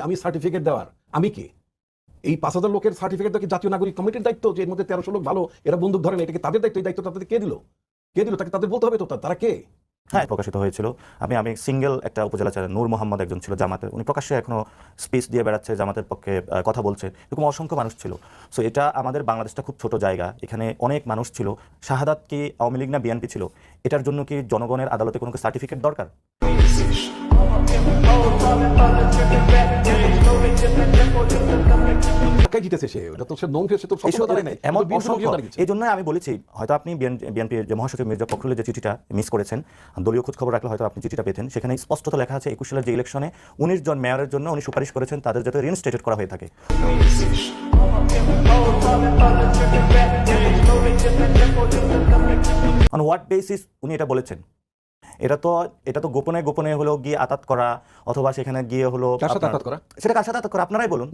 আমি সার্টিফিকেট দেওয়ার আমি কি এই 5,000 লোকের সার্টিফিকেট কি জাতীয় নাগরিক কমিটির দায়িত্ব যে এর মধ্যে 1300 লোক ভালো এরা বন্দুক ধরে না, এটা কি তাদের দায়িত্ব? এই দায়িত্ব তাদের কে দিল তাকে তাদের বলতে হবে তো তারা কে। হ্যাঁ, প্রকাশিত হয়েছিল। আমি সিঙ্গেল একটা উপজেলা ছিলেন, নূর মোহাম্মদ একজন ছিল জামাতের, উনি প্রকাশ্যে এখনো স্পিচ দিয়ে বেড়াচ্ছে, জামাতের পক্ষে কথা বলছে, এরকম অসংখ্য মানুষ ছিল। সো এটা আমাদের বাংলাদেশটা খুব ছোট জায়গা, এখানে অনেক মানুষ ছিল। শাহাদাত কি আওয়ামী লীগ না বিএনপি ছিল, এটার জন্য কি জনগণের আদালতে কোনো সার্টিফিকেট দরকার? এই জন্যই আমি বলেছি, হয়তো আপনি বিএনপির যে মহাসচিব মির্জা ফখরুলের যে চিঠিটা মিস করেছেন, দলীয় খোঁজ খবর রাখলে হয়তো আপনি চিঠিটা পেতেন। সেখানে স্পষ্টত লেখা আছে 21 সালের যে ইলেকশনে 19 জন মেয়রের জন্য উনি সুপারিশ করেছেন তাদের যাতে রিইনস্টেটেড করা হয়ে থাকে। অন হোয়াট বেসিস উনি এটা বলেছেন? এটা তো গোপনে গোপনে হলো গিয়ে আতাত করা, অথবা সেখানে গিয়ে হলো সেটা কার সাথে আতাত করা আপনারাই বলুন।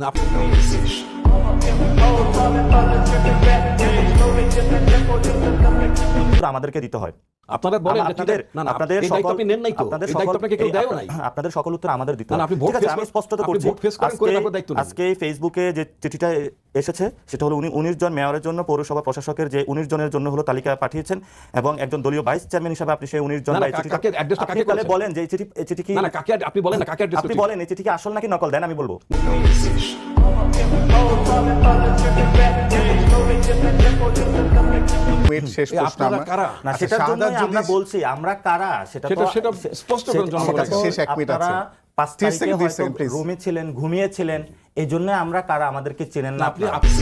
আমাদেরকে দিতে হয়, আপনাদের সকল উত্তর আমাদের দিতে হবে। আমি স্পষ্টত করছি, আজকে ফেসবুকে যে চিঠিটা এসেছে সেটা হলো 19 জন মেয়রের জন্য পৌরসভা প্রশাসকের যে 19 জনের জন্য হলো তালিকা পাঠিয়েছেন, এবং একজন দলীয় ভাইস চেয়ারম্যান হিসেবে আপনি সেই 19 জন বলেন যে এই চিঠি কি আপনি বলেন এই চিঠি কি আসল নাকি নকল, দেন আমি বলবো। আমরা বলছি আমরা কারা সেটা স্পষ্ট রুমে ছিলেন, ঘুমিয়েছিলেন, এই জন্য আমরা কারা আমাদেরকে চেনেন না আপনি।